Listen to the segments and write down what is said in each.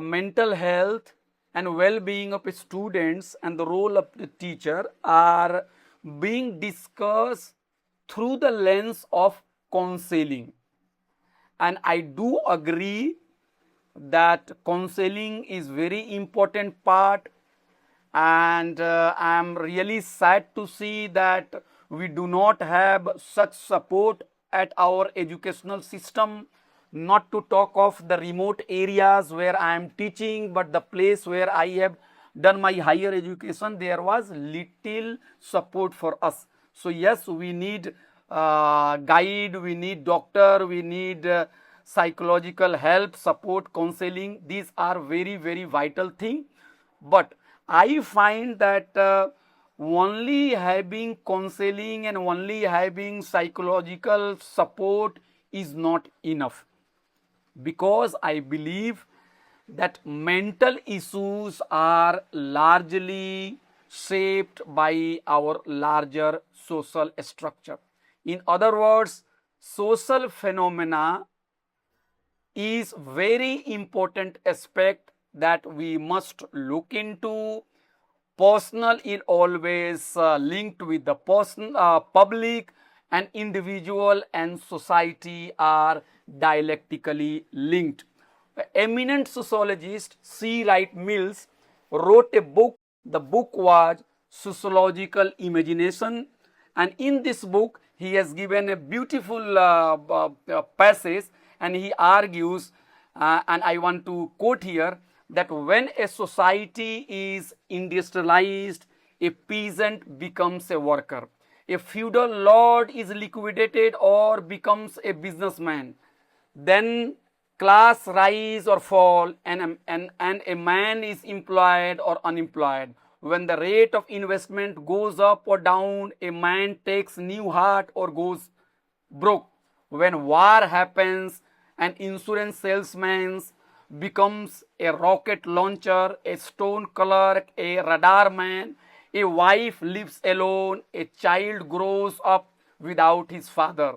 mental health and well-being of students and the role of the teacher are being discussed through the lens of counseling. And I do agree that counseling is very important part, and I am really sad to see that we do not have such support at our educational system, not to talk of the remote areas where I am teaching, but the place where I have done my higher education, there was little support for us. So yes, we need guide, we need doctor, we need psychological help, support, counseling. These are very, very vital thing. But I find that only having counseling and only having psychological support is not enough, because I believe that mental issues are largely shaped by our larger social structure. In other words, social phenomena is very important aspect that we must look into. Personal is always linked with the public, and individual and society are dialectically linked. Eminent sociologist C. Wright Mills wrote a book. The book was Sociological Imagination, and in this book he has given a beautiful passage, and he argues, and I want to quote here, that when a society is industrialized, a peasant becomes a worker. A feudal lord is liquidated or becomes a businessman. Then class rise or fall, and a man is employed or unemployed. When the rate of investment goes up or down, a man takes new heart or goes broke. When war happens, an insurance salesman becomes a rocket launcher, a stone clerk, a radar man, a wife lives alone, a child grows up without his father.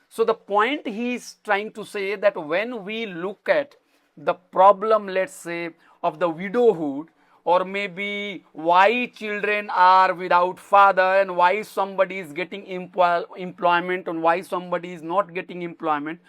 So the point he is trying to say that when we look at the problem, let's say, of the widowhood, or maybe why children are without father and why somebody is getting employment and why somebody is not getting employment,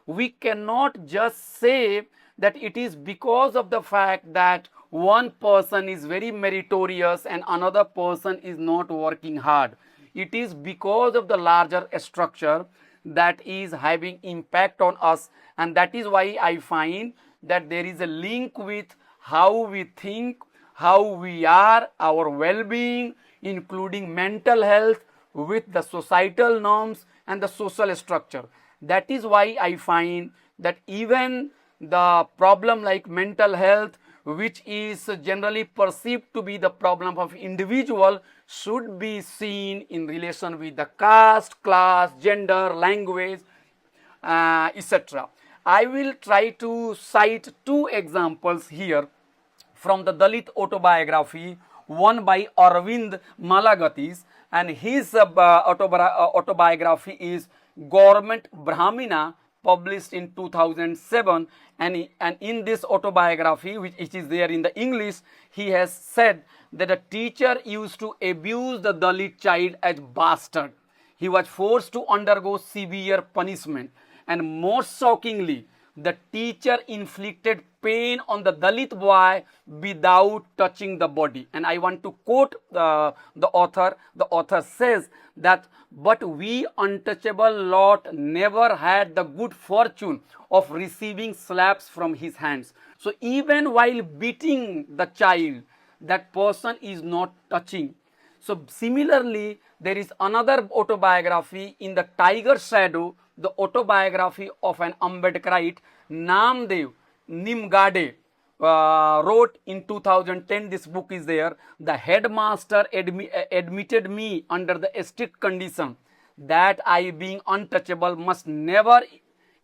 we cannot just say that it is because of the fact that one person is very meritorious and another person is not working hard. It is because of the larger structure that is having impact on us, and that is why I find that there is a link with how we think, how we are, our well-being, including mental health, with the societal norms and the social structure. That is why I find that even the problem like mental health, which is generally perceived to be the problem of individual, should be seen in relation with the caste, class, gender, language, etc. I will try to cite two examples here from the Dalit autobiography, one by Arvind Malagatis, and his autobiography is Government Brahmina, published in 2007, and in this autobiography, which is there in the English, he has said that a teacher used to abuse the Dalit child as bastard. He was forced to undergo severe punishment, and most shockingly, the teacher inflicted pain on the Dalit boy without touching the body. And I want to quote the author. The author says that, but we untouchable lot never had the good fortune of receiving slaps from his hands. So even while beating the child, that person is not touching. So similarly, there is another autobiography in the Tiger Shadow, the autobiography of an Ambedkarite, Namdev Nimgade, wrote in 2010. This book is there. The headmaster admitted me under the strict condition that I, being untouchable, must never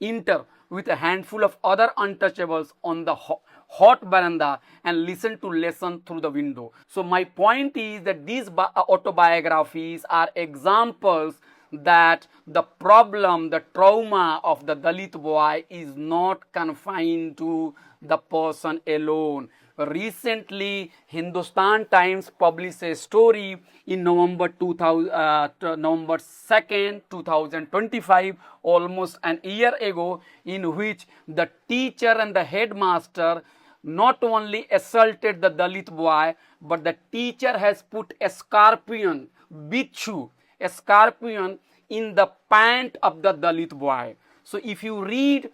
enter with a handful of other untouchables on the hot veranda and listen to lesson through the window. So my point is that these autobiographies are examples that the problem, the trauma of the Dalit boy is not confined to the person alone. Recently, Hindustan Times published a story in November 2nd, 2025, almost an year ago, in which the teacher and the headmaster not only assaulted the Dalit boy, but the teacher has put a scorpion, bichu, a scorpion in the pant of the Dalit boy. So if you read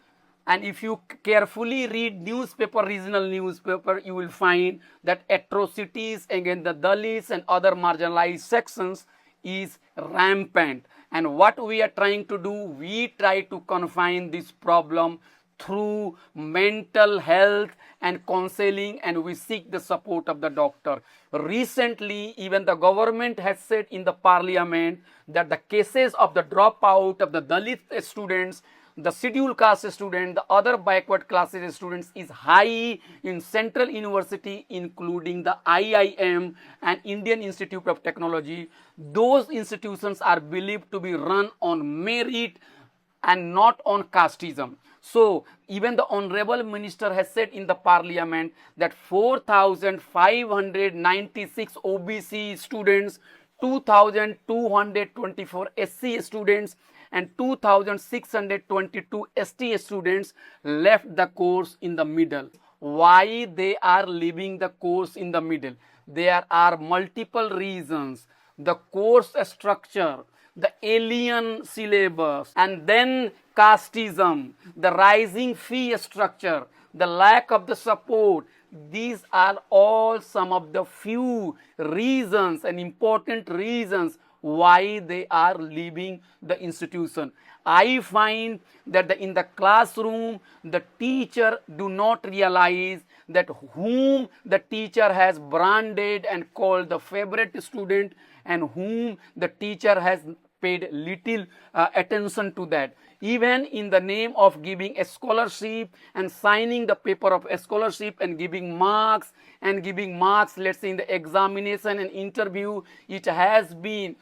and if you carefully read newspaper, regional newspaper, you will find that atrocities against the Dalits and other marginalized sections is rampant. And what we are trying to do, we try to confine this problem through mental health and counseling, and we seek the support of the doctor. Recently, even the government has said in the parliament that the cases of the dropout of the Dalit students, the scheduled caste student, the other backward classes students is high in Central University, including the IIM and Indian Institute of Technology. Those institutions are believed to be run on merit and not on casteism. So even the Honorable Minister has said in the Parliament that 4,596 OBC students, 2,224 SC students and 2,622 ST students left the course in the middle. Why they are leaving the course in the middle? There are multiple reasons. The course structure, the alien syllabus, and then casteism, the rising fee structure, the lack of the support. These are all some of the few reasons and important reasons why they are leaving the institution. I find that in the classroom, the teacher do not realize that whom the teacher has branded and called the favorite student and whom the teacher has paid little attention to that. Even in the name of giving a scholarship and signing the paper of a scholarship and giving marks, let's say in the examination and interview, it has been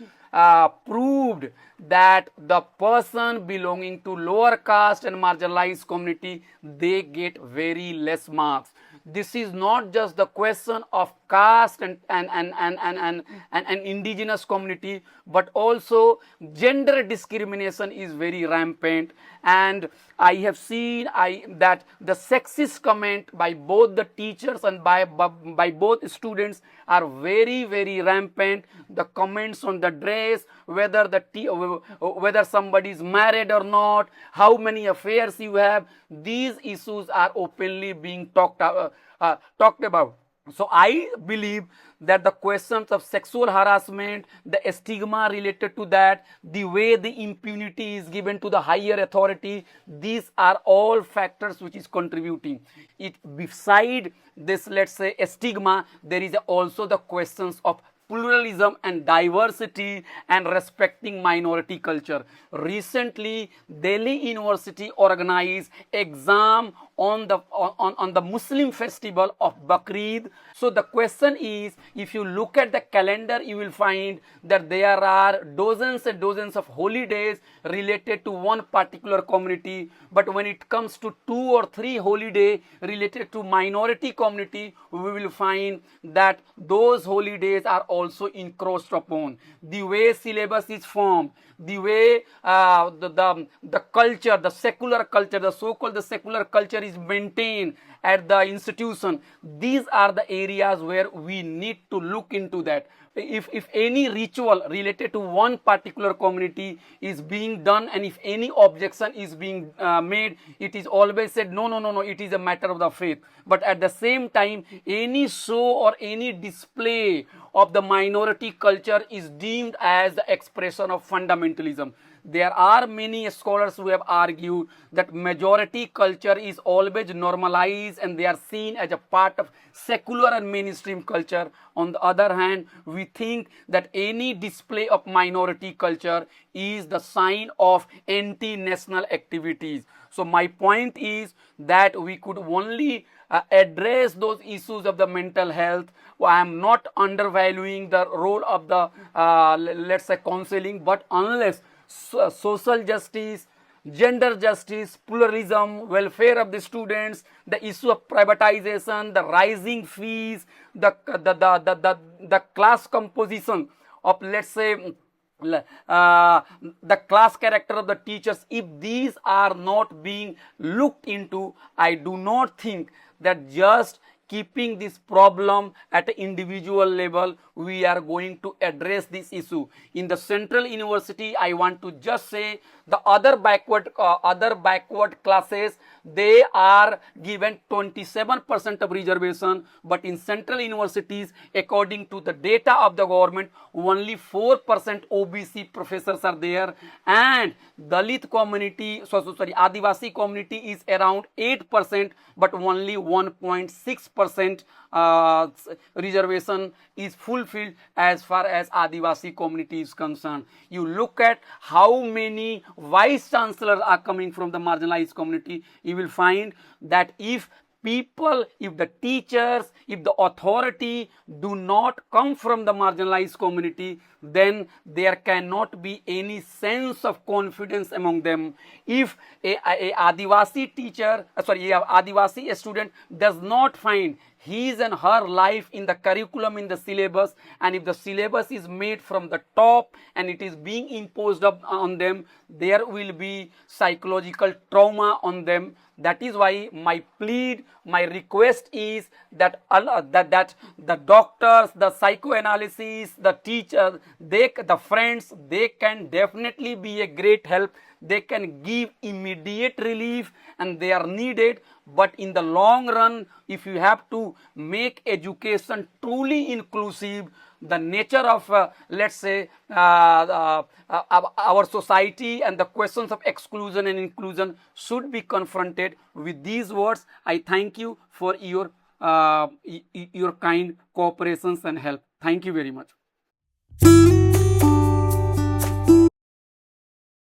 proved that the person belonging to lower caste and marginalized community, they get very less marks. This is not just the question of caste and indigenous community, but also gender discrimination is very rampant. And I have seen that the sexist comment by both the teachers and by both students are very, very rampant. The comments on the dress, whether somebody is married or not, how many affairs you have, these issues are openly being talked about. So I believe that the questions of sexual harassment, the stigma related to that, the way the impunity is given to the higher authority, these are all factors which is contributing. Beside this, let's say, stigma, there is also the questions of pluralism and diversity and respecting minority culture. Recently, Delhi University organized exam on the Muslim festival of Bakrid. So the question is, if you look at the calendar, you will find that there are dozens and dozens of holidays related to one particular community. But when it comes to 2 or 3 holidays related to minority community, we will find that those holidays are also encroached upon. The way syllabus is formed, the way the culture, the secular culture, the so-called the secular culture is maintained at the institution. These are the areas where we need to look into that. If any ritual related to one particular community is being done and if any objection is being made, it is always said, no, it is a matter of the faith. But at the same time, any show or any display of the minority culture is deemed as the expression of fundamentalism. There are many scholars who have argued that majority culture is always normalized and they are seen as a part of secular and mainstream culture. On the other hand, we think that any display of minority culture is the sign of anti-national activities. So my point is that we could only address those issues of the mental health. I am not undervaluing the role of the let's say counseling, but unless social justice, gender justice, pluralism, welfare of the students, the issue of privatization, the rising fees, the class composition of, let's say, the class character of the teachers. If these are not being looked into, I do not think that just keeping this problem at an individual level, we are going to address this issue. In the central university, I want to just say the other backward classes, they are given 27% of reservation, but in central universities, according to the data of the government, only 4% OBC professors are there, and Dalit community, Adivasi community is around 8%, but only 1.6% reservation is fulfilled as far as Adivasi community is concerned. You look at how many vice chancellors are coming from the marginalized community, you will find that if the teachers, if the authority do not come from the marginalized community, then there cannot be any sense of confidence among them. If a Adivasi teacher, a Adivasi student does not find his and her life in the curriculum, in the syllabus, and if the syllabus is made from the top and it is being imposed on them, there will be psychological trauma on them. That is why my plea, my request is that the doctors, the psychoanalysis, the teachers, the friends, they can definitely be a great help. They can give immediate relief and they are needed. But in the long run, if you have to make education truly inclusive, the nature of, let's say, our society and the questions of exclusion and inclusion should be confronted. With these words, I thank you for your kind cooperations and help. Thank you very much.